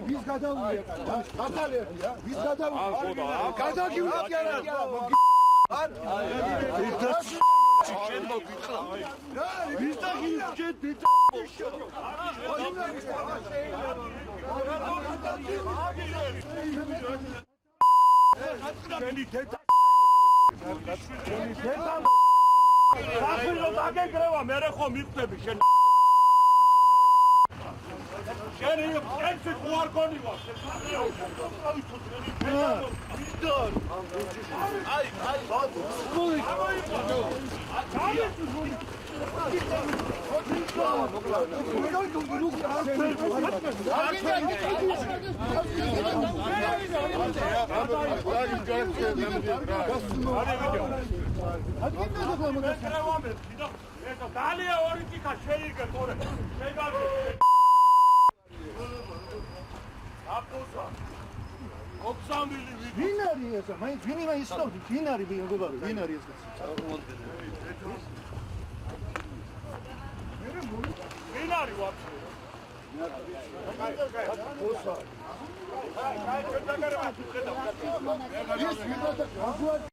ვის გადავია? კატალერია? ვის გადავია? გადაგივიდა კი არა? შენ მოგიხლა. ვის დაგივიდა? შენ დედა. შენი დედა. აფილო დაგეკრევა მე რა ხომ მიხდები შენ შენ ეს ხوار გონი ვარ Далее оригика შეიძლება თორე შეგავი აპოსა ოქსამილი ვინ არის ეს მაინც ვინ იმას ისწორდი ვინ არის მეგობარი ვინ არის ეს ვინ არის ვაფშე ოპოსა აი კაი კაი